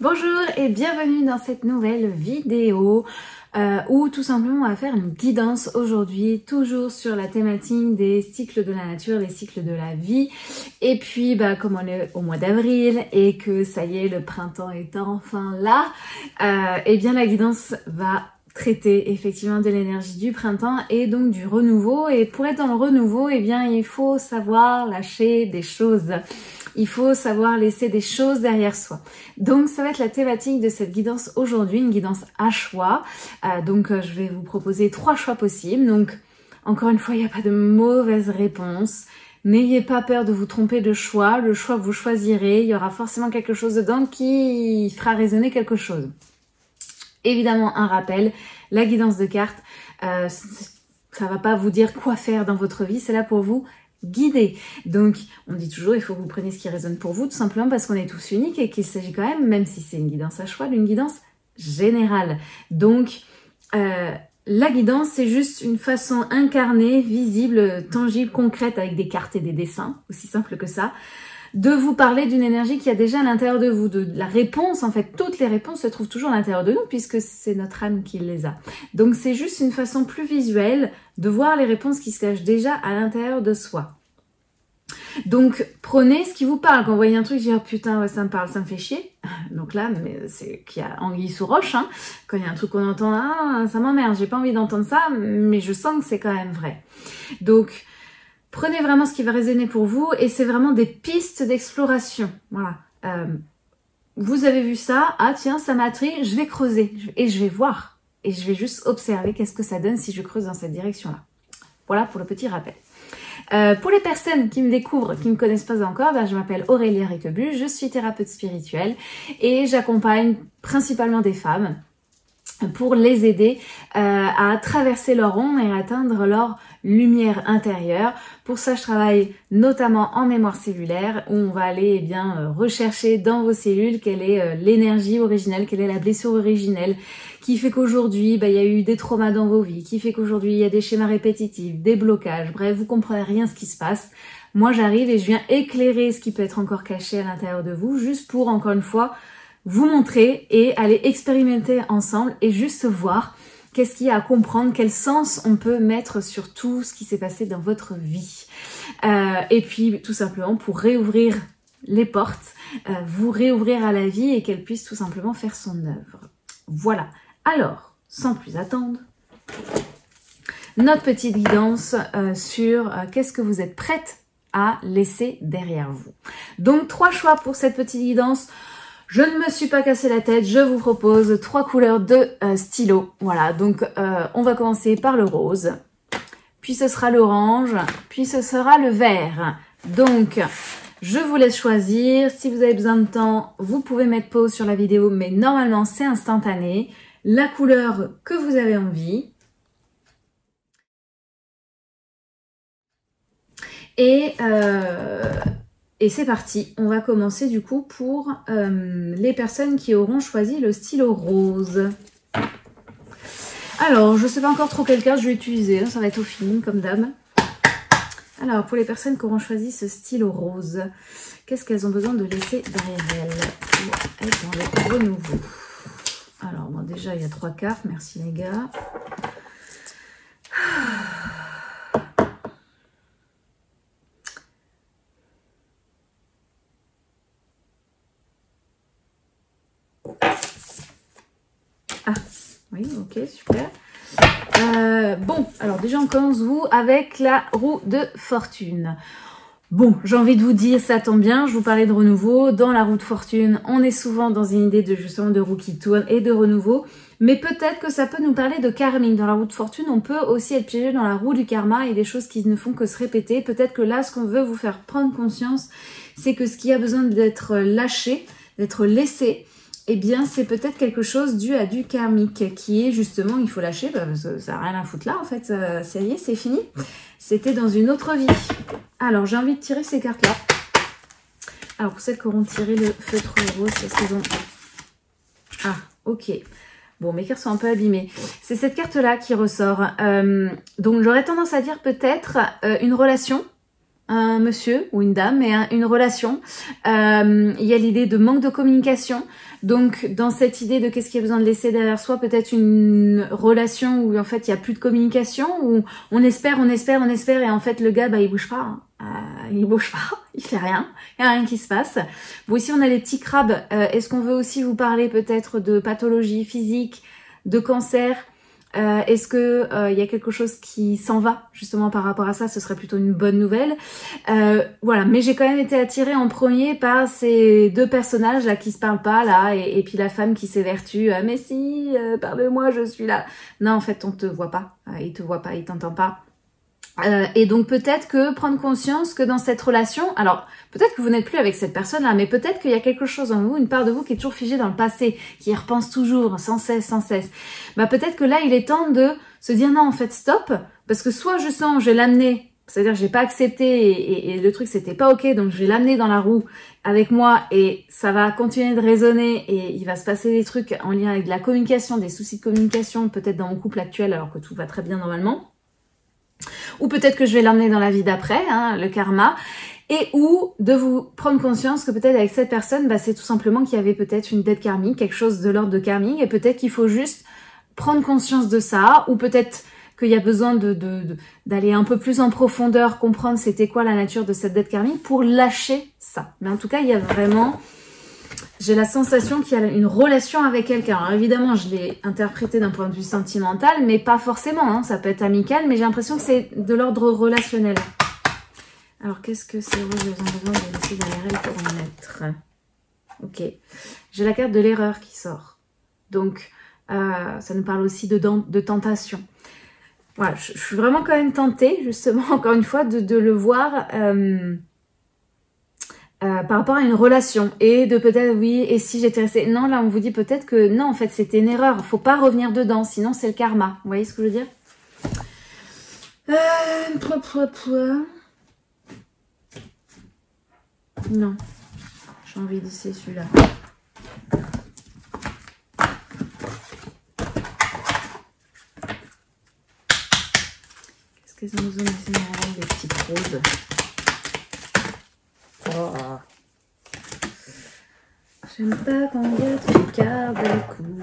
Bonjour et bienvenue dans cette nouvelle vidéo où tout simplement on va faire une guidance aujourd'hui, toujours sur la thématique des cycles de la nature, des cycles de la vie. Et puis comme on est au mois d'avril et que ça y est, le printemps est enfin là, et bien la guidance va traiter effectivement de l'énergie du printemps et donc du renouveau. Et pour être dans le renouveau, eh bien il faut savoir lâcher des choses. Il faut savoir laisser des choses derrière soi. Donc ça va être la thématique de cette guidance aujourd'hui, une guidance à choix. Je vais vous proposer 3 choix possibles. Donc encore une fois, il n'y a pas de mauvaise réponse. N'ayez pas peur de vous tromper de choix. Le choix que vous choisirez, il y aura forcément quelque chose dedans qui fera résonner quelque chose. Évidemment, un rappel, la guidance de cartes, ça va pas vous dire quoi faire dans votre vie, c'est là pour vous guider. Donc, on dit toujours, il faut que vous preniez ce qui résonne pour vous, tout simplement parce qu'on est tous uniques et qu'il s'agit quand même si c'est une guidance à choix, d'une guidance générale. Donc, la guidance, c'est juste une façon incarnée, visible, tangible, concrète, avec des cartes et des dessins, aussi simple que ça, de vous parler d'une énergie qui a déjà à l'intérieur de vous, de la réponse. En fait, toutes les réponses se trouvent toujours à l'intérieur de nous puisque c'est notre âme qui les a. Donc c'est juste une façon plus visuelle de voir les réponses qui se cachent déjà à l'intérieur de soi. Donc prenez ce qui vous parle. Quand vous voyez un truc, dites oh putain ouais, ça me parle, ça me fait chier. Donc là, c'est qu'il y a anguille sous roche. Hein. Quand il y a un truc qu'on entend, ah ça m'emmerde, j'ai pas envie d'entendre ça, mais je sens que c'est quand même vrai. Donc prenez vraiment ce qui va résonner pour vous et c'est vraiment des pistes d'exploration. Voilà. Vous avez vu ça, ah tiens, ça m'a attiré, je vais creuser et je vais voir. Et je vais juste observer qu'est-ce que ça donne si je creuse dans cette direction-là. Voilà pour le petit rappel. Pour les personnes qui me découvrent, qui ne me connaissent pas encore, je m'appelle Aurélia Riquebu, je suis thérapeute spirituelle et j'accompagne principalement des femmes pour les aider à traverser leur ombre et à atteindre leur lumière intérieure. Pour ça, je travaille notamment en mémoire cellulaire où on va aller rechercher dans vos cellules quelle est l'énergie originelle, quelle est la blessure originelle qui fait qu'aujourd'hui, il y a eu des traumas dans vos vies, qui fait qu'aujourd'hui, il y a des schémas répétitifs, des blocages, bref, vous comprenez rien ce qui se passe. Moi, j'arrive et je viens éclairer ce qui peut être encore caché à l'intérieur de vous, juste pour, encore une fois, vous montrer et aller expérimenter ensemble et juste voir qu'est-ce qu'il y a à comprendre, quel sens on peut mettre sur tout ce qui s'est passé dans votre vie. Et puis tout simplement pour réouvrir les portes, vous réouvrir à la vie et qu'elle puisse tout simplement faire son œuvre. Voilà. Alors, sans plus attendre, notre petite guidance sur qu'est-ce que vous êtes prête à laisser derrière vous. Donc 3 choix pour cette petite guidance. Je ne me suis pas cassé la tête, je vous propose 3 couleurs de stylo. Voilà, donc on va commencer par le rose, puis ce sera l'orange, puis ce sera le vert. Donc, je vous laisse choisir. Si vous avez besoin de temps, vous pouvez mettre pause sur la vidéo, mais normalement c'est instantané. La couleur que vous avez envie. Et c'est parti, on va commencer du coup pour les personnes qui auront choisi le stylo rose. Alors, je ne sais pas encore trop quelle carte je vais utiliser, ça va être au feeling comme d'hab. Alors, pour les personnes qui auront choisi ce stylo rose, qu'est-ce qu'elles ont besoin de laisser derrière elles pour être dans le renouveau? Alors, bon, déjà, il y a 3 cartes, merci les gars. Ah, oui, ok, super. Bon, alors déjà on commence vous avec la roue de fortune. Bon, j'ai envie de vous dire, ça tombe bien, je vous parlais de renouveau. Dans la roue de fortune, on est souvent dans une idée de justement de roue qui tourne et de renouveau. Mais peut-être que ça peut nous parler de karmique. Dans la roue de fortune, on peut aussi être piégé dans la roue du karma et des choses qui ne font que se répéter. Peut-être que là, ce qu'on veut vous faire prendre conscience, c'est que ce qui a besoin d'être lâché, d'être laissé, eh bien, c'est peut-être quelque chose dû à du karmique, qui est justement, il faut lâcher, parce que ça n'a rien à foutre là, en fait, ça y est, c'est fini. C'était dans une autre vie. Alors, j'ai envie de tirer ces cartes-là. Alors, pour celles qui auront tiré le feutre rose, c'est ce qu'ils ont... Ah, ok. Bon, mes cartes sont un peu abîmées. C'est cette carte-là qui ressort. Donc, j'aurais tendance à dire peut-être une relation un monsieur ou une dame, mais une relation. Il y a l'idée de manque de communication. Donc, dans cette idée de qu'est-ce qu'il y a besoin de laisser derrière soi, peut-être une relation où en fait il y a plus de communication, où on espère, et en fait le gars, bah il bouge pas. Hein. Il bouge pas, il fait rien, il y a rien qui se passe. Bon, ici on a les petits crabes. Est-ce qu'on veut aussi vous parler peut-être de pathologie physique, de cancer? Est-ce que il y a quelque chose qui s'en va justement par rapport à ça? Ce serait plutôt une bonne nouvelle. Voilà, mais j'ai quand même été attirée en premier par ces deux personnages là qui se parlent pas là, et puis la femme qui s'évertue. Mais si, parle-moi, je suis là. Non, en fait, on te voit pas. Il te voit pas, il t'entend pas. Et donc peut-être que prendre conscience que dans cette relation, alors peut-être que vous n'êtes plus avec cette personne-là, mais peut-être qu'il y a quelque chose en vous, une part de vous qui est toujours figée dans le passé, qui y repense toujours, sans cesse, sans cesse. Bah peut-être que là, il est temps de se dire non, en fait, stop, parce que soit je sens, je vais l'amener, c'est-à-dire j'ai pas accepté et le truc c'était pas ok, donc je vais l'amener dans la roue avec moi et ça va continuer de résonner et il va se passer des trucs en lien avec de la communication, des soucis de communication, peut-être dans mon couple actuel alors que tout va très bien normalement. Ou peut-être que je vais l'emmener dans la vie d'après, hein, le karma, et ou de vous prendre conscience que peut-être avec cette personne, bah, c'est tout simplement qu'il y avait peut-être une dette karmique, quelque chose de l'ordre de karmique, et peut-être qu'il faut juste prendre conscience de ça, ou peut-être qu'il y a besoin d'aller un peu plus en profondeur, comprendre c'était quoi la nature de cette dette karmique pour lâcher ça. Mais en tout cas, il y a vraiment... J'ai la sensation qu'il y a une relation avec quelqu'un. Alors évidemment, je l'ai interprété d'un point de vue sentimental, mais pas forcément. Hein. Ça peut être amical, mais j'ai l'impression que c'est de l'ordre relationnel. Alors, qu'est-ce que c'est? J'ai besoin de laisser derrière elle pour en mettre. Ok. J'ai la carte de l'erreur qui sort. Donc, ça nous parle aussi de tentation. Voilà, je suis vraiment quand même tentée, justement, encore une fois, de le voir... par rapport à une relation et de peut-être oui et si j'étais restée, non là on vous dit peut-être que non en fait c'était une erreur, faut pas revenir dedans sinon c'est le karma, vous voyez ce que je veux dire? Non, j'ai envie d'essayer celui-là. Qu'est-ce qu'elles nous ont laissé dans les petites roses? Oh. J'aime pas quand il y a trop de cartes dans le coup.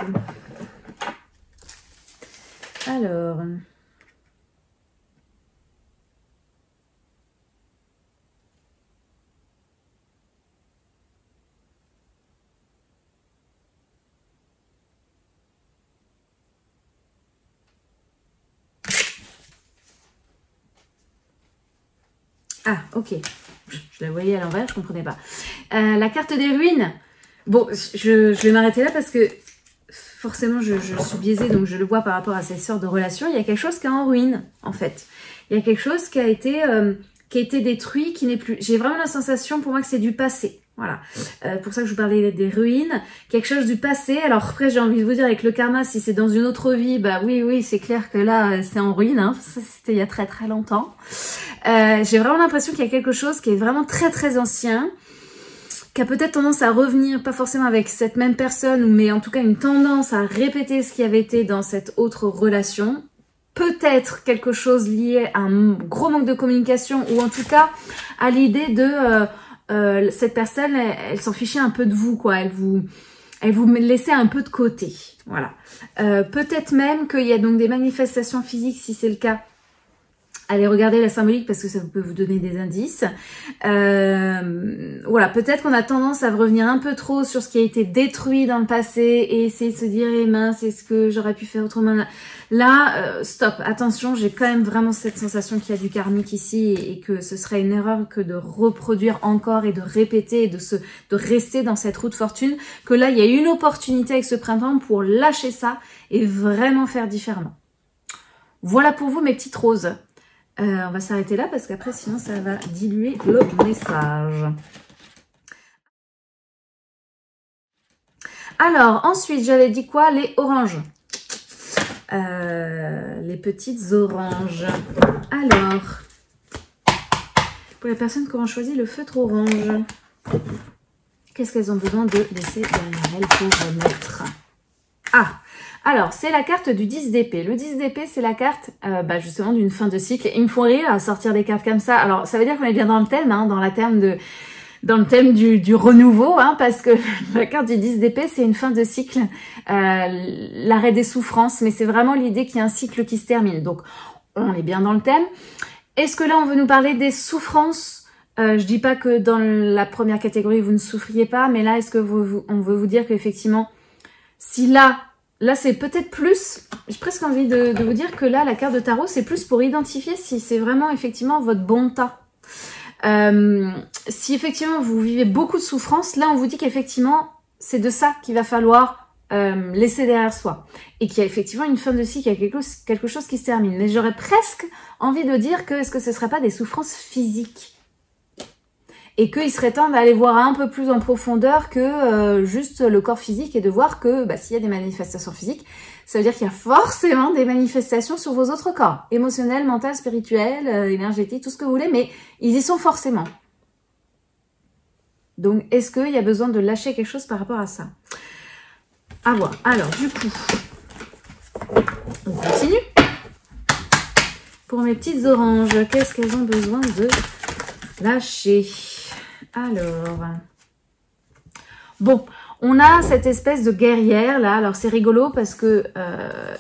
Alors. Ah, ok. Je la voyais à l'envers, je comprenais pas. La carte des ruines. Bon, je vais m'arrêter là parce que forcément je suis biaisée, donc je le vois par rapport à cette sorte de relation. Il y a quelque chose qui est en ruine, en fait. Il y a quelque chose qui a été détruit, qui n'est plus... J'ai vraiment la sensation pour moi que c'est du passé. Voilà, pour ça que je vous parlais des ruines, quelque chose du passé. Alors après j'ai envie de vous dire avec le karma, si c'est dans une autre vie, bah oui c'est clair que là c'est en ruine, hein. Ça c'était il y a très très longtemps. J'ai vraiment l'impression qu'il y a quelque chose qui est vraiment très très ancien, qui a peut-être tendance à revenir, pas forcément avec cette même personne, mais en tout cas une tendance à répéter ce qui avait été dans cette autre relation. Peut-être quelque chose lié à un gros manque de communication, ou en tout cas à l'idée de... cette personne, elle s'en fichait un peu de vous, quoi. Elle vous laissait un peu de côté. Voilà. Peut-être même qu'il y a donc des manifestations physiques, si c'est le cas. Allez regarder la symbolique parce que ça peut vous donner des indices. Voilà, peut-être qu'on a tendance à revenir un peu trop sur ce qui a été détruit dans le passé et essayer de se dire, eh mince, est-ce que j'aurais pu faire autrement? Là, stop, attention, j'ai quand même vraiment cette sensation qu'il y a du karmique ici et que ce serait une erreur que de reproduire encore et de répéter et de rester dans cette roue de fortune. Que là, il y a une opportunité avec ce printemps pour lâcher ça et vraiment faire différemment. Voilà pour vous mes petites roses. On va s'arrêter là parce qu'après sinon ça va diluer le message. Alors ensuite j'avais dit quoi? Les oranges. Les petites oranges. Alors, pour les personnes qui auront choisi le feutre orange, qu'est-ce qu'elles ont besoin de laisser derrière elles pour remettre? Ah, alors c'est la carte du 10 d'épée. Le 10 d'épée, c'est la carte justement d'une fin de cycle. Et il me faut rire à sortir des cartes comme ça. Alors ça veut dire qu'on est bien dans le thème, hein, dans le thème du renouveau, hein, parce que la carte du 10 d'épée, c'est une fin de cycle, l'arrêt des souffrances, mais c'est vraiment l'idée qu'il y a un cycle qui se termine. Donc on est bien dans le thème. Est-ce que là on veut nous parler des souffrances? Je dis pas que dans la première catégorie vous ne souffriez pas, mais là est-ce que on veut vous dire qu'effectivement, si là c'est peut-être plus, j'ai presque envie de vous dire que là la carte de tarot c'est plus pour identifier si c'est vraiment effectivement votre bon tas. Si effectivement vous vivez beaucoup de souffrance, là on vous dit qu'effectivement c'est de ça qu'il va falloir laisser derrière soi. Et qu'il y a effectivement une fin de cycle, il y a quelque chose qui se termine. Mais j'aurais presque envie de dire que est-ce que ce ne serait pas des souffrances physiques? Et qu'il serait temps d'aller voir un peu plus en profondeur que juste le corps physique et de voir que s'il y a des manifestations physiques, ça veut dire qu'il y a forcément des manifestations sur vos autres corps. Émotionnels, mental, spirituel, énergétique, tout ce que vous voulez, mais ils y sont forcément. Donc, est-ce qu'il y a besoin de lâcher quelque chose par rapport à ça? À voir. Alors, du coup, on continue. Pour mes petites oranges, qu'est-ce qu'elles ont besoin de lâcher? Alors, bon, on a cette espèce de guerrière là. Alors c'est rigolo parce que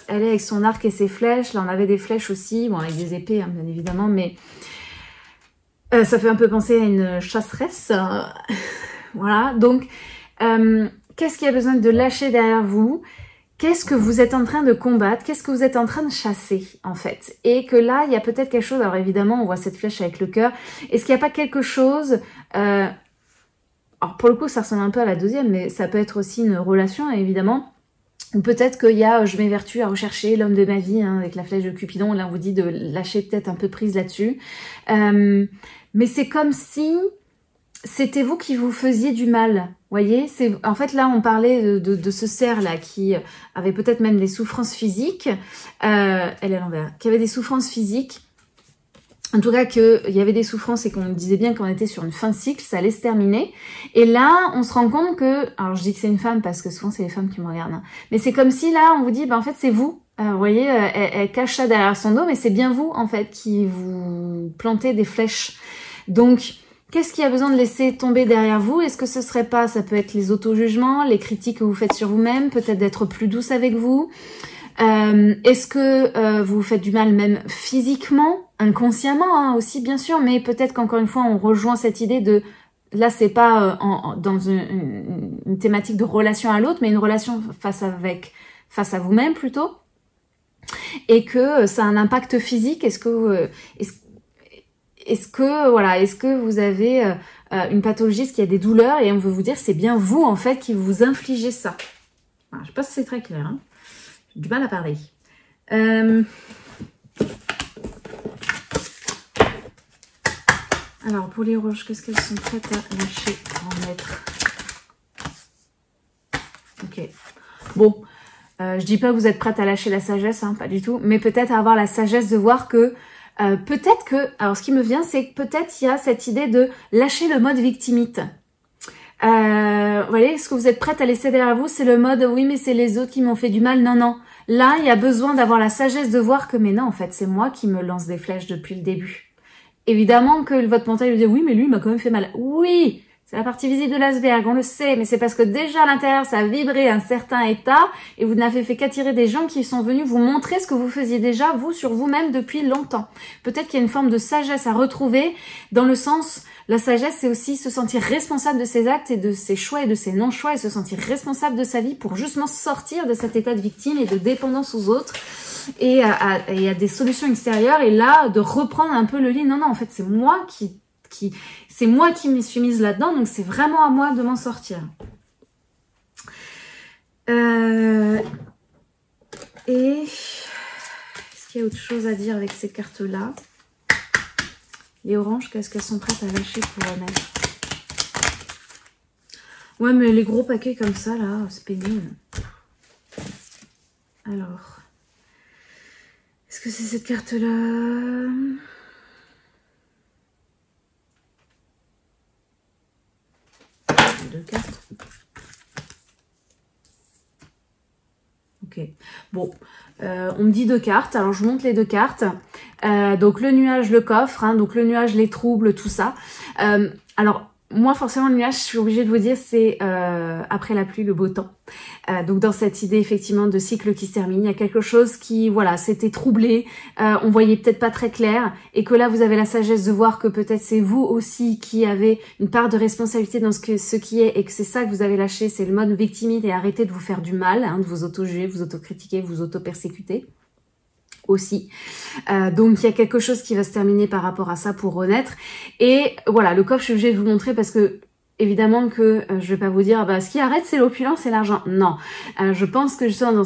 elle est avec son arc et ses flèches. Là, on avait des flèches aussi, bon avec des épées hein, bien évidemment, mais ça fait un peu penser à une chasseresse. Voilà. Donc, qu'est-ce qu'il y a besoin de lâcher derrière vous? Qu'est-ce que vous êtes en train de combattre? Qu'est-ce que vous êtes en train de chasser, en fait? Et que là, il y a peut-être quelque chose... Alors évidemment, on voit cette flèche avec le cœur. Est-ce qu'il n'y a pas quelque chose... alors pour le coup, ça ressemble un peu à la deuxième, mais ça peut être aussi une relation, évidemment. Ou peut-être qu'il y a... je m'évertue à rechercher l'homme de ma vie, hein, avec la flèche de Cupidon. Là, on vous dit de lâcher peut-être un peu prise là-dessus. Mais c'est comme si... c'était vous qui vous faisiez du mal, voyez. En fait, là, on parlait de ce cerf-là qui avait peut-être même des souffrances physiques. Elle est à l'envers. Qui avait des souffrances physiques. En tout cas, qu'il y avait des souffrances et qu'on disait bien qu'on était sur une fin de cycle, ça allait se terminer. Et là, on se rend compte que... alors, je dis que c'est une femme parce que souvent, c'est les femmes qui me regardent. Hein. Mais c'est comme si, là, on vous dit, en fait, c'est vous. Vous voyez, elle cache ça derrière son dos, mais c'est bien vous, en fait, qui vous plantez des flèches. Donc... qu'est-ce qu'il y a besoin de laisser tomber derrière vous? Est-ce que ce serait pas, ça peut être les auto-jugements, les critiques que vous faites sur vous-même, peut-être d'être plus douce avec vous? Est-ce que vous vous faites du mal même physiquement, inconsciemment hein, aussi bien sûr, mais peut-être qu'encore une fois on rejoint cette idée de, là c'est pas dans une thématique de relation à l'autre, mais une relation face à vous-même plutôt, et que ça a un impact physique. Est-ce que vous avez une pathologie, est-ce qu'il y a des douleurs et on veut vous dire c'est bien vous en fait qui vous infligez ça. Voilà, je sais pas si c'est très clair. Hein. J'ai du mal à parler. Alors pour les roches, qu'est-ce qu'elles sont prêtes à lâcher pour en mettre? Ok. Bon, je dis pas que vous êtes prête à lâcher la sagesse, hein, pas du tout, mais peut-être à avoir la sagesse de voir que peut-être que, alors ce qui me vient, c'est que peut-être il y a cette idée de lâcher le mode victimite. Vous voyez, est-ce que vous êtes prête à laisser derrière vous? C'est le mode, oui, mais c'est les autres qui m'ont fait du mal. Non, non. Là, il y a besoin d'avoir la sagesse de voir que, mais non, en fait, c'est moi qui me lance des flèches depuis le début. Évidemment que votre mental lui dit, oui, mais lui, il m'a quand même fait mal. Oui, c'est la partie visible de l'iceberg, on le sait, mais c'est parce que déjà à l'intérieur, ça a vibré un certain état et vous n'avez fait qu'attirer des gens qui sont venus vous montrer ce que vous faisiez déjà, vous, sur vous-même depuis longtemps. Peut-être qu'il y a une forme de sagesse à retrouver dans le sens, la sagesse, c'est aussi se sentir responsable de ses actes et de ses choix et de ses non-choix et se sentir responsable de sa vie pour justement sortir de cet état de victime et de dépendance aux autres et à des solutions extérieures et là, de reprendre un peu le lit. Non, non, en fait, c'est moi c'est moi qui me suis mise là-dedans, donc c'est vraiment à moi de m'en sortir. Et est-ce qu'il y a autre chose à dire avec ces cartes-là? Les oranges, qu'est-ce qu'elles sont prêtes à lâcher pour mettre? Ouais, mais les gros paquets comme ça, là, c'est pénible. Alors, est-ce que c'est cette carte-là? Deux cartes. Ok. Bon, on me dit 2 cartes. Alors, je vous montre les 2 cartes. Donc, le nuage, le coffre. Hein, donc, le nuage, les troubles, tout ça. Alors, moi, forcément, le nuage, je suis obligée de vous dire, c'est après la pluie, le beau temps. Donc, dans cette idée, effectivement, de cycle qui se termine, il y a quelque chose qui, voilà, s'était troublé, on voyait peut-être pas très clair, et que là, vous avez la sagesse de voir que peut-être c'est vous aussi qui avez une part de responsabilité dans ce qui est, et que c'est ça que vous avez lâché, c'est le mode victimite, et arrêtez de vous faire du mal, hein, de vous auto-juger, vous auto-critiquer, vous auto-persécuter. Aussi. Donc il y a quelque chose qui va se terminer par rapport à ça pour renaître. Et voilà, le coffre, je suis obligée de vous montrer parce que évidemment que je vais pas vous dire bah ce qui arrête c'est l'opulence et l'argent. Non. Je pense que justement dans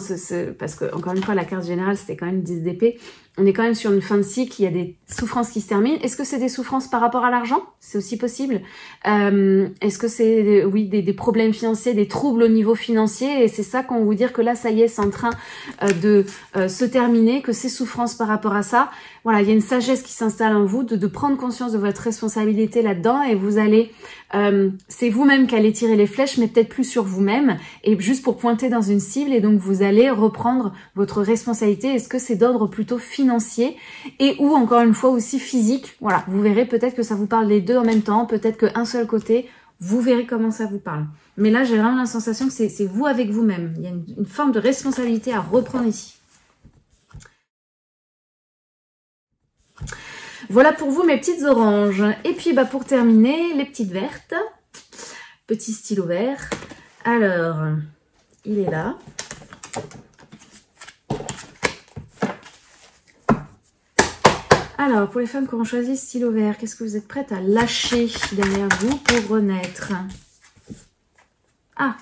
parce que encore une fois la carte générale c'était quand même 10 d'épée. On est quand même sur une fin de cycle, il y a des souffrances qui se terminent. Est-ce que c'est des souffrances par rapport à l'argent? C'est aussi possible. Est-ce que c'est, oui, des problèmes financiers, des troubles au niveau financier? Et c'est ça qu'on vous dire que là, ça y est, c'est en train de se terminer, que ces souffrances par rapport à ça, voilà, il y a une sagesse qui s'installe en vous, de prendre conscience de votre responsabilité là-dedans et vous allez, c'est vous-même qui allez tirer les flèches, mais peut-être plus sur vous-même et juste pour pointer dans une cible et donc vous allez reprendre votre responsabilité. Est-ce que c'est d'ordre plutôt financier et ou encore une fois aussi physique? Voilà, vous verrez peut-être que ça vous parle les deux en même temps, peut-être qu'un seul côté, vous verrez comment ça vous parle. Mais là, j'ai vraiment la sensation que c'est vous avec vous-même. Il y a une forme de responsabilité à reprendre ici. Voilà pour vous mes petites oranges. Et puis bah pour terminer, les petites vertes. Petit stylo vert. Alors, il est là. Alors, pour les femmes qui ont choisi stylo vert, qu'est-ce que vous êtes prêtes à lâcher derrière vous pour renaître? Ah,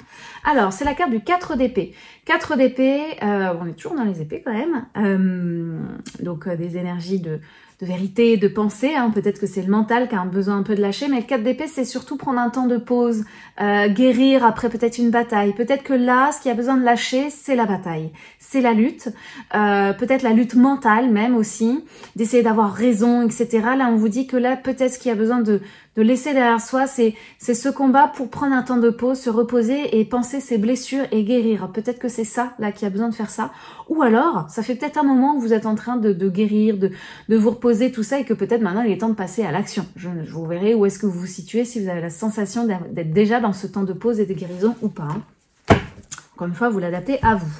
alors, c'est la carte du 4 d'épée. 4 d'épée, on est toujours dans les épées quand même. Donc, des énergies de vérité, de pensée. Hein. Peut-être que c'est le mental qui a un besoin un peu de lâcher. Mais le 4 d'épée, c'est surtout prendre un temps de pause, guérir après peut-être une bataille. Peut-être que là, ce qui a besoin de lâcher, c'est la bataille. C'est la lutte. Peut-être la lutte mentale même aussi. D'essayer d'avoir raison, etc. Là, on vous dit que là, peut-être ce qui a besoin de laisser derrière soi, c'est ce combat pour prendre un temps de pause, se reposer et penser ses blessures et guérir. Peut-être que c'est ça, là, qui a besoin de faire ça. Ou alors, ça fait peut-être un moment que vous êtes en train de guérir, de vous reposer, tout ça, et que peut-être maintenant, il est temps de passer à l'action. Je vous verrai où est-ce que vous vous situez, si vous avez la sensation d'être déjà dans ce temps de pause et de guérison ou pas. Hein. Encore une fois, vous l'adaptez à vous.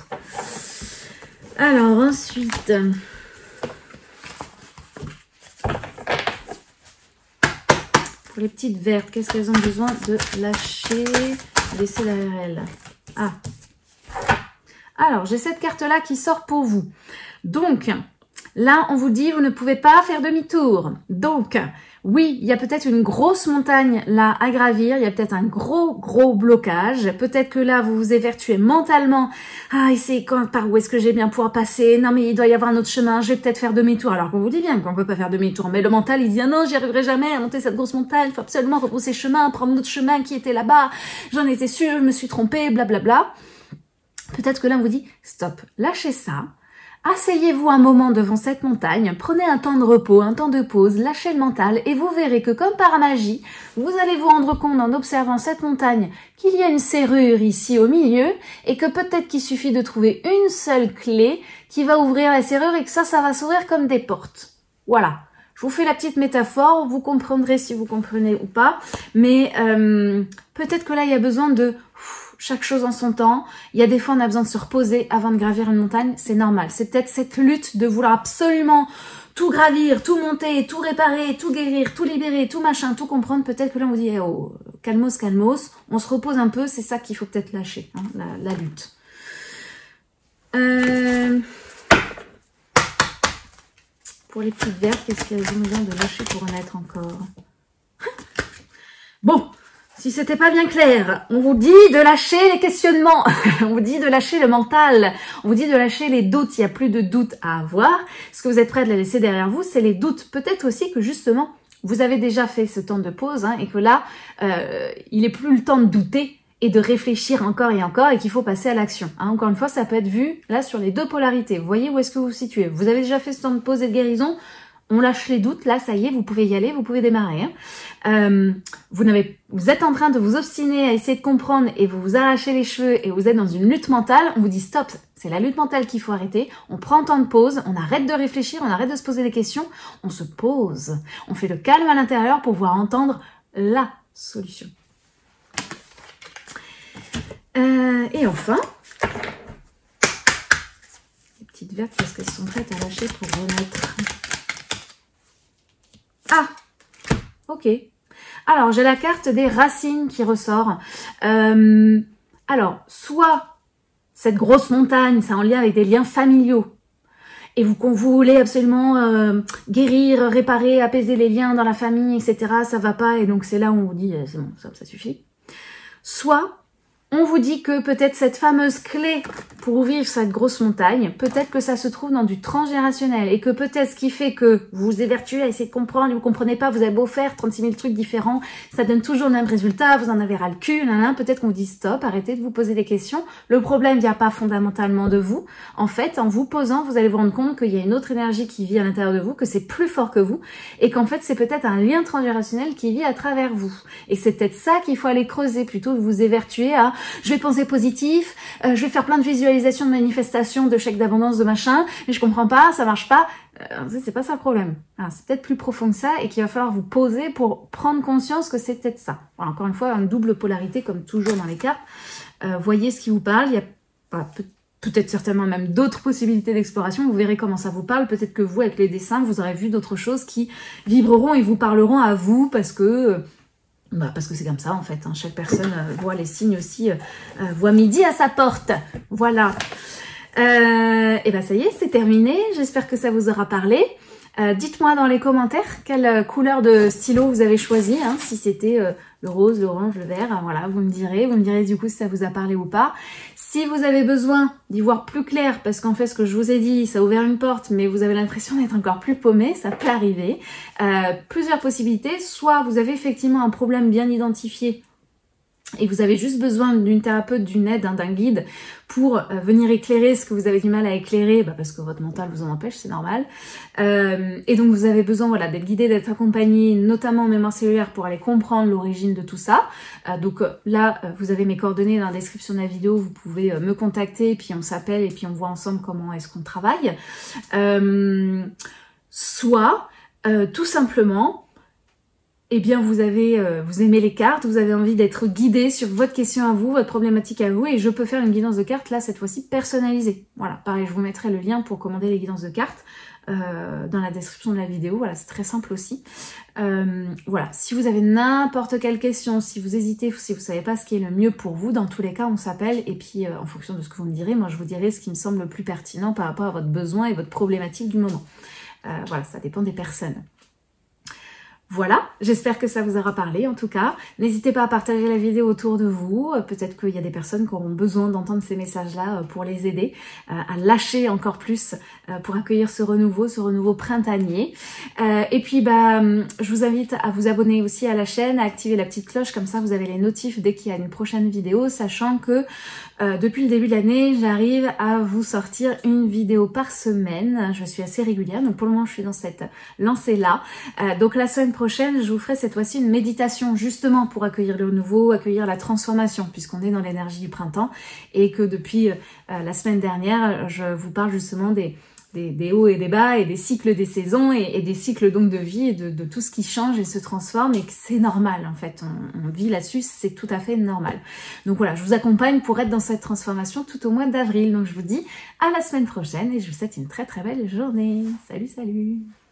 Alors, ensuite... Pour les petites vertes, qu'est-ce qu'elles ont besoin de lâcher, laisser derrière elles? Ah. Alors, j'ai cette carte-là qui sort pour vous. Donc, là, on vous dit, vous ne pouvez pas faire demi-tour. Donc, oui, il y a peut-être une grosse montagne là à gravir, il y a peut-être un gros blocage. Peut-être que là, vous vous évertuez mentalement. Ah, et c'est par où est-ce que j'ai bien pouvoir passer? Non, mais il doit y avoir un autre chemin, je vais peut-être faire demi-tour. Alors qu'on vous dit bien qu'on peut pas faire demi-tour. Mais le mental, il dit, ah non, j'y arriverai jamais à monter cette grosse montagne, il faut absolument repousser chemin, prendre notre chemin qui était là-bas. J'en étais sûre, je me suis trompée, blablabla. Peut-être que là, on vous dit, stop, lâchez ça. Asseyez-vous un moment devant cette montagne, prenez un temps de repos, un temps de pause, lâchez le mental et vous verrez que comme par magie, vous allez vous rendre compte en observant cette montagne qu'il y a une serrure ici au milieu et que peut-être qu'il suffit de trouver une seule clé qui va ouvrir la serrure et que ça va s'ouvrir comme des portes. Voilà. Je vous fais la petite métaphore, vous comprendrez si vous comprenez ou pas, mais peut-être que là il y a besoin de... chaque chose en son temps. Il y a des fois, on a besoin de se reposer avant de gravir une montagne. C'est normal. C'est peut-être cette lutte de vouloir absolument tout gravir, tout monter, tout réparer, tout guérir, tout libérer, tout machin, tout comprendre. Peut-être que là, on vous dit, eh oh, calmos, calmos. On se repose un peu. C'est ça qu'il faut peut-être lâcher, hein, la lutte. Pour les petites vertes, qu'est-ce qu'elles ont besoin de lâcher pour renaître encore? Bon. Si c'était pas bien clair, on vous dit de lâcher les questionnements, on vous dit de lâcher le mental, on vous dit de lâcher les doutes, il n'y a plus de doutes à avoir. Ce que vous êtes prêts à les laisser derrière vous, c'est les doutes. Peut-être aussi que justement, vous avez déjà fait ce temps de pause hein, et que là, il n'est plus le temps de douter et de réfléchir encore et qu'il faut passer à l'action. Hein, encore une fois, ça peut être vu là sur les deux polarités. Vous voyez où est-ce que vous vous situez? Vous avez déjà fait ce temps de pause et de guérison? on lâche les doutes, là ça y est, vous pouvez y aller, vous pouvez démarrer. Hein. Vous êtes en train de vous obstiner à essayer de comprendre et vous vous arrachez les cheveux et vous êtes dans une lutte mentale, on vous dit stop, c'est la lutte mentale qu'il faut arrêter, on prend un temps de pause, on arrête de réfléchir, on arrête de se poser des questions, on se pose, on fait le calme à l'intérieur pour pouvoir entendre la solution. Et enfin, les petites vertes parce qu'elles sont prêtes à lâcher pour remettre. Ah, ok. Alors, j'ai la carte des racines qui ressort. Alors, soit cette grosse montagne, c'est en lien avec des liens familiaux. Et vous voulez absolument guérir, réparer, apaiser les liens dans la famille, etc. Ça va pas, et donc c'est là où on vous dit, c'est bon, ça suffit. Soit, on vous dit que peut-être cette fameuse clé pour ouvrir cette grosse montagne, peut-être que ça se trouve dans du transgénérationnel et que peut-être ce qui fait que vous vous évertuez à essayer de comprendre et vous comprenez pas, vous avez beau faire 36 000 trucs différents, ça donne toujours le même résultat, vous en avez ras le cul, peut-être qu'on vous dit stop, arrêtez de vous poser des questions. Le problème vient pas fondamentalement de vous. En fait, en vous posant, vous allez vous rendre compte qu'il y a une autre énergie qui vit à l'intérieur de vous, que c'est plus fort que vous et qu'en fait, c'est peut-être un lien transgénérationnel qui vit à travers vous. Et c'est peut-être ça qu'il faut aller creuser plutôt que vous évertuer à je vais penser positif, je vais faire plein de visualisations, de manifestations, de chèques d'abondance, de machin, mais je comprends pas, ça marche pas. C'est pas ça le problème. C'est peut-être plus profond que ça et qu'il va falloir vous poser pour prendre conscience que c'est peut-être ça. Voilà, encore une fois, une double polarité comme toujours dans les cartes. Voyez ce qui vous parle. Il y a peut-être certainement même d'autres possibilités d'exploration. Vous verrez comment ça vous parle. Peut-être que vous, avec les dessins, vous aurez vu d'autres choses qui vibreront et vous parleront à vous parce que c'est comme ça en fait, hein. Chaque personne voit les signes aussi, voit midi à sa porte. Voilà. Et ben ça y est, c'est terminé. J'espère que ça vous aura parlé. Dites-moi dans les commentaires quelle couleur de stylo vous avez choisi, hein, si c'était le rose, l'orange, le vert, voilà, vous me direz du coup si ça vous a parlé ou pas. Si vous avez besoin d'y voir plus clair, parce qu'en fait ce que je vous ai dit, ça a ouvert une porte, mais vous avez l'impression d'être encore plus paumé, ça peut arriver. Plusieurs possibilités, soit vous avez effectivement un problème bien identifié, et vous avez juste besoin d'une thérapeute, d'une aide, d'un guide pour venir éclairer ce que vous avez du mal à éclairer, parce que votre mental vous en empêche, c'est normal. Et donc vous avez besoin d'être guidé, d'être accompagné, notamment en mémoire cellulaire pour aller comprendre l'origine de tout ça. Donc là, vous avez mes coordonnées dans la description de la vidéo, vous pouvez me contacter, puis on s'appelle et puis on voit ensemble comment est-ce qu'on travaille. Soit, tout simplement, eh bien vous aimez les cartes, vous avez envie d'être guidé sur votre question à vous, votre problématique à vous, et je peux faire une guidance de cartes là cette fois-ci personnalisée. Voilà, pareil, je vous mettrai le lien pour commander les guidances de cartes dans la description de la vidéo. Voilà, c'est très simple aussi. Voilà, si vous avez n'importe quelle question, si vous hésitez, si vous savez pas ce qui est le mieux pour vous, dans tous les cas on s'appelle et puis en fonction de ce que vous me direz, moi je vous dirai ce qui me semble le plus pertinent par rapport à votre besoin et votre problématique du moment. Voilà, ça dépend des personnes. Voilà, j'espère que ça vous aura parlé en tout cas. N'hésitez pas à partager la vidéo autour de vous. Peut-être qu'il y a des personnes qui auront besoin d'entendre ces messages-là pour les aider à lâcher encore plus pour accueillir ce renouveau printanier. Et puis je vous invite à vous abonner aussi à la chaîne, à activer la petite cloche, comme ça vous avez les notifs dès qu'il y a une prochaine vidéo, sachant que depuis le début de l'année, j'arrive à vous sortir une vidéo par semaine. Je suis assez régulière, donc pour le moment je suis dans cette lancée-là. Donc la semaine prochaine, je vous ferai cette fois-ci une méditation justement pour accueillir le renouveau, accueillir la transformation, puisqu'on est dans l'énergie du printemps et que depuis la semaine dernière, je vous parle justement des hauts et des bas et des cycles des saisons et des cycles donc de vie et de tout ce qui change et se transforme et que c'est normal en fait. On vit là-dessus, c'est tout à fait normal. Donc voilà, je vous accompagne pour être dans cette transformation tout au mois d'avril. Donc je vous dis à la semaine prochaine et je vous souhaite une très très belle journée. Salut, salut!